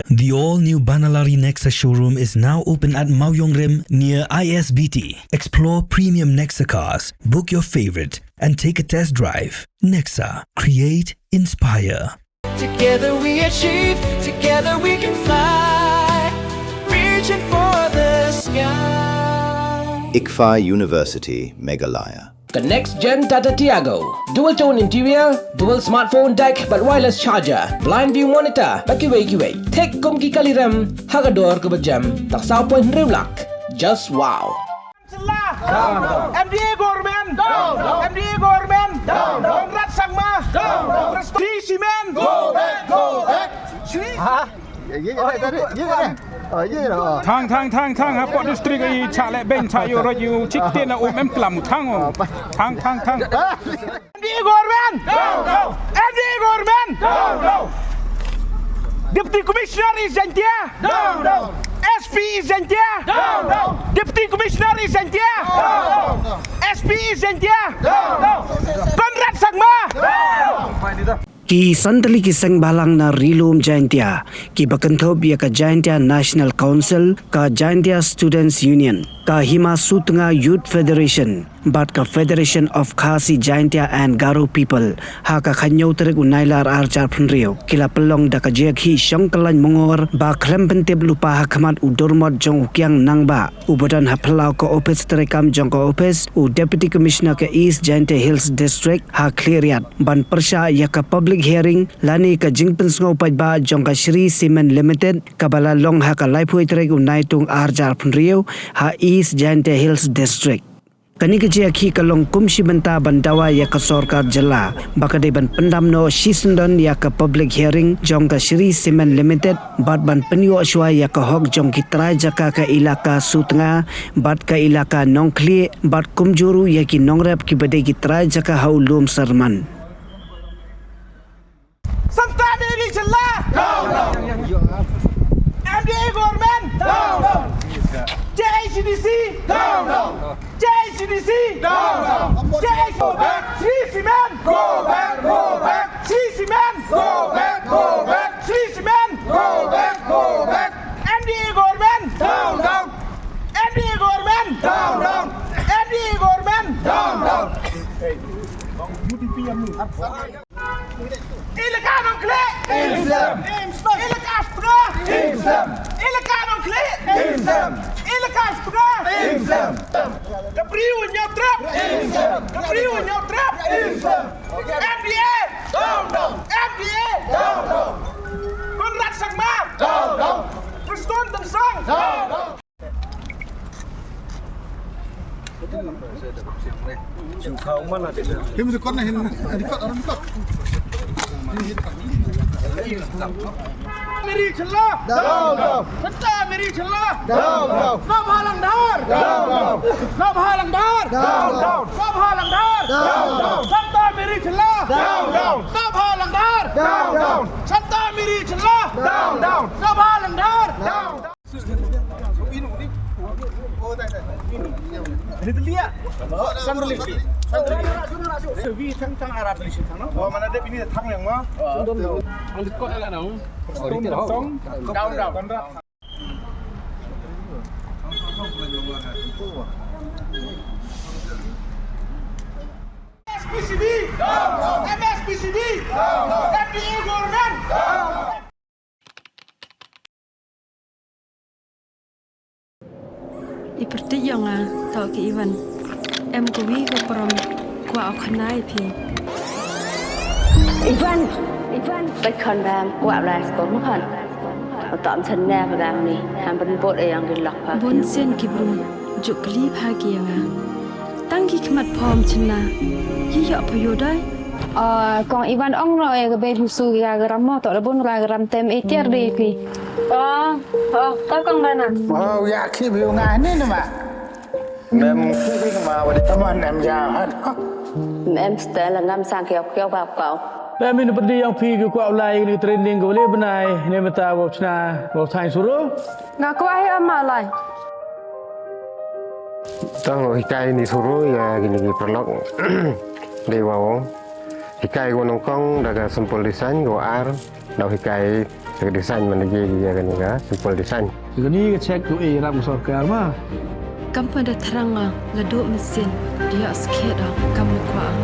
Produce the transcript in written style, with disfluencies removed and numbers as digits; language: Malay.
The all-new Banalari Nexa showroom is now open at Mauyongrim near ISBT. Explore premium Nexa cars, book your favorite, and take a test drive. Nexa. Create, inspire. Together we achieve, together we can fly, reaching for the sky. Kyllaiñ University, Meghalaya. The next gen Tata Tiago. Dual tone interior, dual smartphone deck but wireless charger, blind view monitor, bakiway. Tek kum ki kaliram, hagador ke bejam, tak sao point rimlak. Just wow. MDA government, MDA government, Rat Sangma, Prestige man, go back. Thang ha pot district ai cha le ben cha yo ro yu chik tin na em klam thang MDA government, MDA government, Deputy Commissioner is Zantia, SP is Zantia, Deputy Commissioner is Zantia, SP is Zantia, Konrad Sangma. Ki santali ki Seng balang na rilum Jingïakhih ki bakanthop ya ka Jingïakhih National Council ka Jingïakhih Students Union ka Hima Sutnga Youth Federation bat ka Federation of Khasi Jingïakhih and Garo People ha ka khanyau terek unailar archar phunrio kila pelong da ka Jingïakhih Shong Kyllaiñ Myngngor ba klempentep lupa Hakhmat udormot jong Kiang Nangbah ubadan haplau ka office terekam jong ka office Deputy Commissioner ka East Jingïakhih Hills District ha cleariat ban persya ya ka public hearing lani ka jingpen sngo pajba jong ka Shri Cement Limited kabala long ha ka laiphui terek unaitung arjar phunrio ha East Jingïakhih Hills District. Kani Jingïakhih kalong kumsi benta bandawa ya ka sorkar jela bakade ban pendamno sisundon ya ka public hearing jong ka Shri Cement Limited bat ban penyo aswa ya ka hok jong kitrai jaka ka ilaka sutnga bat ka ilaka nongkli bat kumjuru ya ki nongrep ki bade kitrai jaka haulum sarman. Santa Mary Chilla, MDA government, JCDC, JCDC, go back, Cement, go back, Cement, go back, Cement, go back, MDA government, MDA government, MDA government, Illegale klik! Illegale spraak! Illegale klik! Illegale spraak! Keprieuw in jouw trap! Keprieuw in jouw trap! MDA! MDA! Konrad Sangma! Verstond de zang! Meri Chilla, Santa Meri Chilla, Nangbah lang dar, Nangbah lang dar, Nangbah lang dar, Santa Meri Chilla, Nangbah lang dar, Santa Meri Chilla, Nangbah lang dar. Ini tu dia. Sambil lagi. Sevi tang Arab ni sih tang. Oh mana ada ini tang yang mah. Ang dikot agak nau. Song. Down. Konrad. MSPCD. MSPCD. MDA government. Iperti yang tau ke Iwan, kuwi ke perom kuah kanai pi. Iwan,ไปคอนแบมกว่าลายสกอมกันตอมฉันแน่พลังนี่ทำเป็นบทอย่างกินหลักพา บนเส้นกิบรุงจุกลีพาเกียงตั้งกี่ขมัดพร้อมชนะยี่หยอกพยได้กองอีวันอ่องเราเองก็เป็นผู้สู้ยากระมอต่อระบุนรายกระเต็มเอเทียร์ดีพี่ก็กองกันนะอยากคิดวิวงานนี่นะมาแม่คิดวิ่งมาวันนี้ตะวันแอมยาวฮะแม่สเตลงามสร้างเกี่ยวกับเก่า Dah minum pedih yang pergi ke kuat ulai ni training ke boleh benai ni mata bau cina bau sains suruh. Ngak kuat amal lai. Tang hikai ni suruh ya gini perlok dewa. Hikai gua nongkong daga sempol desain gua ar, dah hikai desain mana je dia kan ni simple desain. Segini ke cek tu ram sokar mah. Kampung dah terang la duk mesin dia sikit dah kamu kuat.